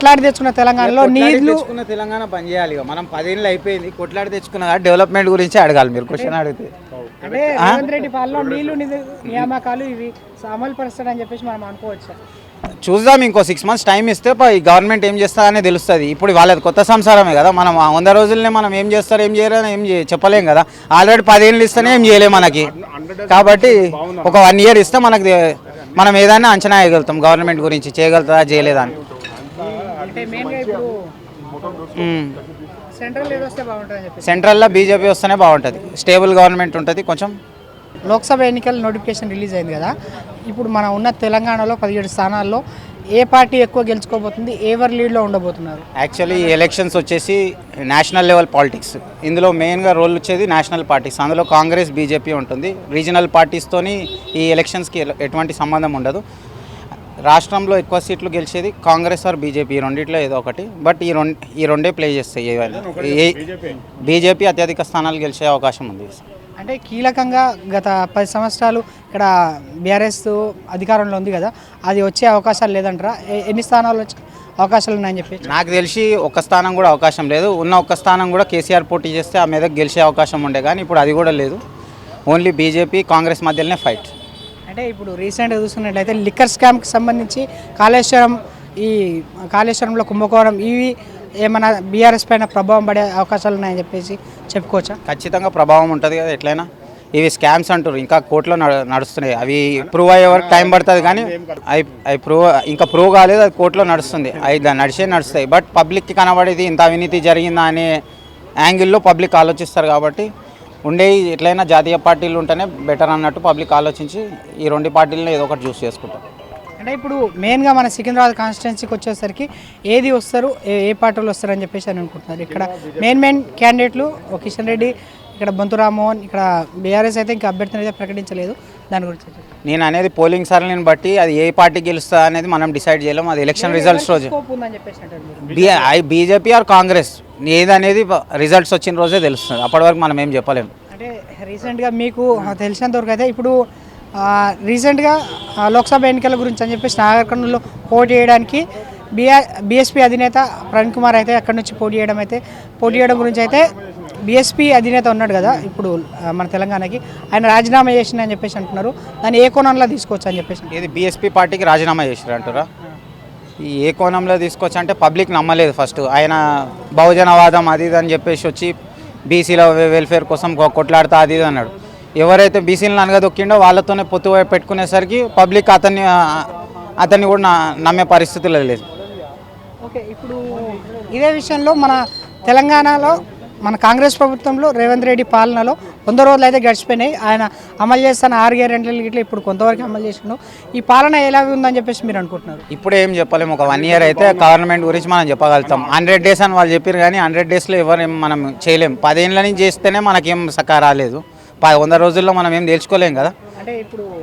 కొట్లాడి తెచ్చుకున్న తెలంగాణలో నీళ్లు తెచ్చుకున్న తెలంగాణ పని చేయాలి. మనం 10 ఏళ్ళు అయిపోయింది, కొట్లాడి తెచ్చుకున్న డెవలప్మెంట్ గురించి అడగాలి మీరు క్వశ్చన్ అడిగితే. అంటే రేవంత్ రెడ్డి పాలనలో నీళ్లు నియామకాలు ఇవి అమలు పరుస్తాడని చెప్పేసి మనం అనుకోవచ్చు. చూద్దాం, ఇంకో 6 months టైం ఇస్తే ఈ గవర్నమెంట్ ఏం చేస్తారనే తెలుస్తుంది. ఇప్పుడు వాళ్ళది కొత్త సంసారమే కదా, మనం 100 రోజులనే మనం ఏం చేస్తారు ఏం చేయరు ఏం చెప్పలేం కదా. ఆల్రెడీ 10 ఏళ్ళు ఇస్తేనే ఏం చేయలేము మనకి. కాబట్టి ఒక 1 year ఇస్తే మనకి మనం ఏదైనా అంచనా వేయగలుగుతాం గవర్నమెంట్ గురించి, చేయగలుగుతుందా చేయలేదా అని. సెంట్రల్లో బీజేపీ వస్తేనే బాగుంటుంది, స్టేబుల్ గవర్నమెంట్ ఉంటుంది. కొంచెం లోక్సభ ఎన్నికల నోటిఫికేషన్ రిలీజ్ అయింది కదా, ఇప్పుడు మనం ఉన్న తెలంగాణలో 17 స్థానాల్లో ఏ పార్టీ ఎక్కువ గెలుచుకోబోతుంది, ఎవరు లీడ్లో ఉండబోతున్నారు? యాక్చువల్లీ ఈ ఎలక్షన్స్ వచ్చేసి నేషనల్ లెవెల్ పాలిటిక్స్. ఇందులో మెయిన్గా రోల్ వచ్చేది నేషనల్ పార్టీస్. అందులో కాంగ్రెస్, బీజేపీ ఉంటుంది. రీజనల్ పార్టీస్తోని ఈ ఎలక్షన్స్కి ఎటువంటి సంబంధం ఉండదు. రాష్ట్రంలో ఎక్కువ సీట్లు గెలిచేది కాంగ్రెస్ ఆర్ బీజేపీ, ఈ రెండిట్లో ఏదో ఒకటి. బట్ ఈ రెండే ప్లే చేస్తాయి. బీజేపీ అత్యధిక స్థానాలు గెలిచే అవకాశం ఉంది. అంటే కీలకంగా గత 10 సంవత్సరాలు ఇక్కడ బీఆర్ఎస్ అధికారంలో ఉంది కదా, అది వచ్చే అవకాశాలు లేదంటారా? ఎన్ని స్థానాలు వచ్చే అవకాశాలు ఉన్నాయని చెప్పి? నాకు తెలిసి ఒక్క స్థానం కూడా అవకాశం లేదు. ఉన్న ఒక్క స్థానం కూడా కేసీఆర్ పోటీ చేస్తే ఆ మీద గెలిచే అవకాశం ఉండే, కానీ ఇప్పుడు అది కూడా లేదు. ఓన్లీ బీజేపీ కాంగ్రెస్ మధ్యలోనే ఫైట్. అంటే ఇప్పుడు రీసెంట్గా చూసుకున్నట్లయితే లిక్కర్ స్కామ్కి సంబంధించి కాళేశ్వరంలో కుంభకోణం ఇవి ఏమైనా బీఆర్ఎస్ పైన ప్రభావం పడే అవకాశాలు ఉన్నాయని చెప్పేసి చెప్పుకోవచ్చా? ఖచ్చితంగా ప్రభావం ఉంటుంది కదా. ఎట్లయినా ఇవి స్కామ్స్ అంటారు, ఇంకా కోర్టులో నడుస్తున్నాయి. అవి ప్రూవ్ అయ్యే వరకు టైం పడుతుంది, కానీ అవి ప్రూవ్ కాలేదు. అది కోర్టులో నడుస్తుంది. అవి నడుస్తాయి. బట్ పబ్లిక్కి కనబడేది ఇంత అవినీతి జరిగిందా అనే యాంగిల్లో పబ్లిక్ ఆలోచిస్తారు. కాబట్టి ఉండేవి ఎట్లయినా జాతీయ పార్టీలు ఉంటేనే బెటర్ అన్నట్టు పబ్లిక్ ఆలోచించి ఈ 2 పార్టీలను ఏదో ఒకటి చూస్ చేసుకుంటారు. అంటే ఇప్పుడు మెయిన్గా మన సికింద్రాబాద్ కాన్స్టిట్యున్సీకి వచ్చేసరికి ఏది వస్తారు, ఏ పార్టీలు వస్తారు అని చెప్పేసి అని అనుకుంటున్నారు. ఇక్కడ మెయిన్ క్యాండిడేట్లు కిషన్ రెడ్డి, ఇక్కడ బొంతు రామ్మోహన్, ఇక్కడ బీఆర్ఎస్ అయితే ఇంకా అభ్యర్థిని అయితే ప్రకటించలేదు. దాని గురించి నేను అనేది పోలింగ్ సరళిని బట్టి అది ఏ పార్టీ గెలుస్తా అనేది మనం డిసైడ్ చేయలేము. అది ఎలక్షన్ రిజల్ట్స్ రోజు బీజేపీ ఆర్ కాంగ్రెస్ ఏదనేది రిజల్ట్స్ వచ్చిన రోజే తెలుస్తుంది. అప్పటి వరకు మనం ఏం చెప్పలేము. అంటే రీసెంట్గా మీకు తెలిసినంత వరకు అయితే ఇప్పుడు రీసెంట్గా లోక్సభ ఎన్నికల గురించి అని చెప్పేసి నాగర్ కర్నూలులో పోటీ చేయడానికి బీఎస్పీ అధినేత ప్రవీణ్ కుమార్ అయితే అక్కడి నుంచి పోటీ చేయడం గురించి అయితే బీఎస్పీ అధినేత ఉన్నాడు కదా ఇప్పుడు మన తెలంగాణకి, ఆయన రాజీనామా చేసిందని చెప్పేసి అంటున్నారు. దాన్ని ఏ కోణంలో తీసుకోవచ్చు అని చెప్పేసి? ఇది బీఎస్పీ పార్టీకి రాజీనామా చేసారు అంటారా? ఈ ఏ కోణంలో తీసుకోవచ్చు అంటే పబ్లిక్ నమ్మలేదు. ఫస్ట్ ఆయన బహుజనవాదం అది ఇది అని చెప్పేసి వచ్చి బీసీల వెల్ఫేర్ కోసం కొట్లాడుతా అది ఇది అన్నాడు. ఎవరైతే బీసీలను అనగదొక్కిండో వాళ్ళతోనే పొత్తు పెట్టుకునేసరికి పబ్లిక్ అతన్ని కూడా నమ్మే పరిస్థితుల్లో లేదు. ఓకే, ఇప్పుడు ఇదే విషయంలో మన తెలంగాణలో మన కాంగ్రెస్ ప్రభుత్వంలో రేవంత్ రెడ్డి పాలనలో 100 రోజులు అయితే గడిచిపోయినాయి. ఆయన అమలు చేస్తున్న 6 గ్యారెంటీలు గిట్లా ఇప్పుడు కొంతవరకు అమలు చేసినాం. ఈ పాలన ఎలా ఉందని చెప్పేసి మీరు అనుకుంటున్నారు? ఇప్పుడు ఏం చెప్పలేము. ఒక 1 year అయితే గవర్నమెంట్ గురించి మనం చెప్పగలుగుతాం. 100 days అని వాళ్ళు చెప్పారు, కానీ 100 daysలో ఎవరు మనం చేయలేము. 10 ఏళ్ళ నుంచి చేస్తేనే మనకేం సకా రాలేదు. 100 రోజుల్లో మనం ఏం తెలుసుకోలేం కదా. అంటే ఇప్పుడు